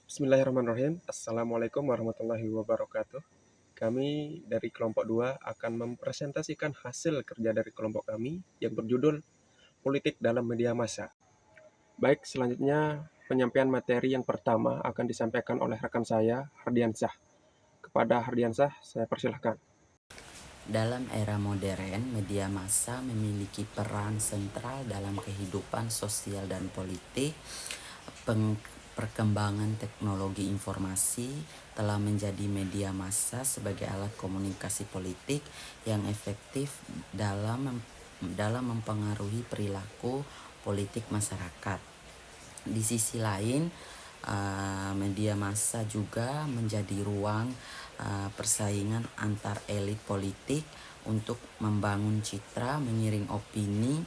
Bismillahirrahmanirrahim. Assalamualaikum warahmatullahi wabarakatuh. Kami dari kelompok 2 akan mempresentasikan hasil kerja dari kelompok kami yang berjudul Politik dalam Media Massa. Baik, selanjutnya penyampaian materi yang pertama akan disampaikan oleh rekan saya, Hardiansyah. Kepada Hardiansyah, saya persilahkan. Dalam era modern, media massa memiliki peran sentral dalam kehidupan sosial dan politik. Perkembangan teknologi informasi telah menjadi media massa sebagai alat komunikasi politik yang efektif dalam mempengaruhi perilaku politik masyarakat. Di sisi lain, media massa juga menjadi ruang persaingan antar elit politik untuk membangun citra, mengiring opini,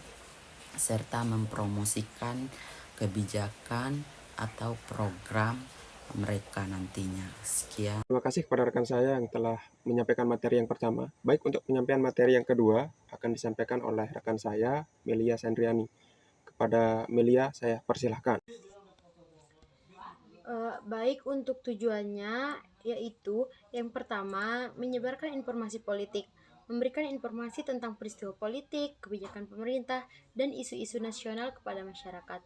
serta mempromosikan kebijakan atau program mereka nantinya. Sekian. Terima kasih kepada rekan saya yang telah menyampaikan materi yang pertama. Baik, untuk penyampaian materi yang kedua akan disampaikan oleh rekan saya, Melia Sandriani. Kepada Melia, saya persilahkan. Baik, untuk tujuannya yaitu yang pertama menyebarkan informasi politik, memberikan informasi tentang peristiwa politik, kebijakan pemerintah, dan isu-isu nasional kepada masyarakat.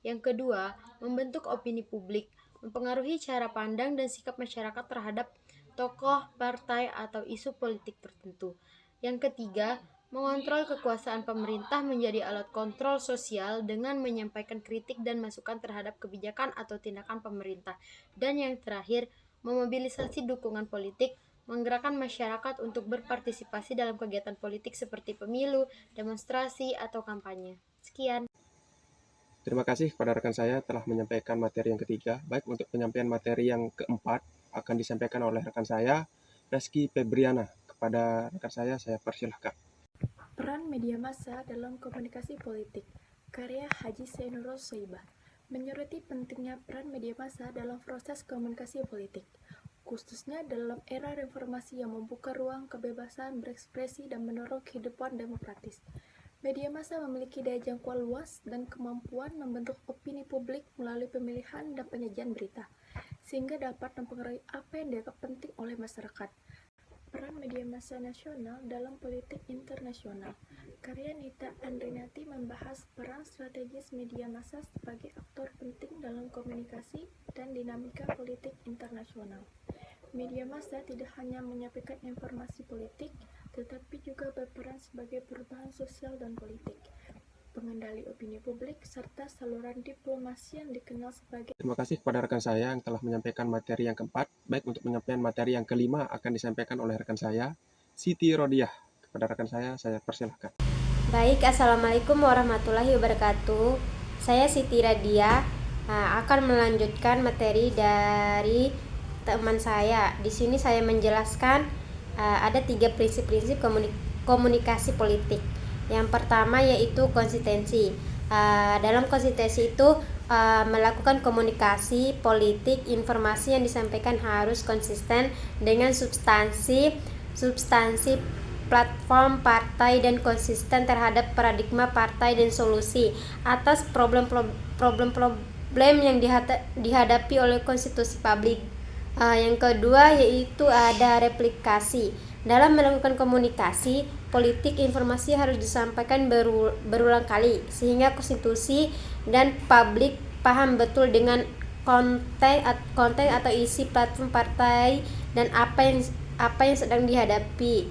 Yang kedua, membentuk opini publik, mempengaruhi cara pandang dan sikap masyarakat terhadap tokoh, partai, atau isu politik tertentu. Yang ketiga, mengontrol kekuasaan pemerintah menjadi alat kontrol sosial dengan menyampaikan kritik dan masukan terhadap kebijakan atau tindakan pemerintah. Dan yang terakhir, memobilisasi dukungan politik, menggerakkan masyarakat untuk berpartisipasi dalam kegiatan politik seperti pemilu, demonstrasi, atau kampanye. Sekian. Terima kasih kepada rekan saya telah menyampaikan materi yang ketiga. Baik, untuk penyampaian materi yang keempat akan disampaikan oleh rekan saya, Reski Febriana. Kepada rekan saya persilahkan. Peran media massa dalam komunikasi politik, karya Haji Zainur Soibah, menyoroti pentingnya peran media massa dalam proses komunikasi politik, khususnya dalam era reformasi yang membuka ruang kebebasan berekspresi dan mendorong kehidupan demokratis. Media massa memiliki daya jangkau luas dan kemampuan membentuk opini publik melalui pemilihan dan penyajian berita, sehingga dapat mempengaruhi apa yang dianggap penting oleh masyarakat. Peran media massa nasional dalam politik internasional, karya Nita Andrinati membahas peran strategis media massa sebagai aktor penting dalam komunikasi dan dinamika politik internasional. Media massa tidak hanya menyampaikan informasi politik, tetapi juga berperan sebagai perubahan sosial dan politik, pengendali opini publik, serta saluran diplomasi yang dikenal sebagai. Terima kasih kepada rekan saya yang telah menyampaikan materi yang keempat. Baik, untuk penyampaian materi yang kelima akan disampaikan oleh rekan saya, Siti Rodiah. Kepada rekan saya persilahkan. Baik, Assalamualaikum warahmatullahi wabarakatuh. Saya Siti Rodiah akan melanjutkan materi dari teman saya. Di sini saya menjelaskan ada 3 prinsip-prinsip komunikasi politik. Yang pertama yaitu konsistensi. Dalam konsistensi itu melakukan komunikasi politik, informasi yang disampaikan harus konsisten dengan substansi platform partai dan konsisten terhadap paradigma partai dan solusi atas problem yang dihadapi oleh konstitusi publik. Yang kedua yaitu ada replikasi. Dalam melakukan komunikasi politik, informasi harus disampaikan berulang kali sehingga konstitusi dan publik paham betul dengan konten atau isi platform partai dan apa yang sedang dihadapi.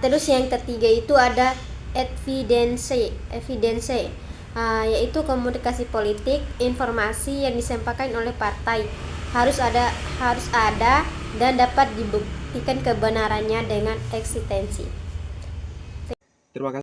Terus yang ketiga itu ada evidence, yaitu komunikasi politik, informasi yang disampaikan oleh partai harus ada dan dapat dibuktikan kebenarannya dengan eksistensi. Terima kasih.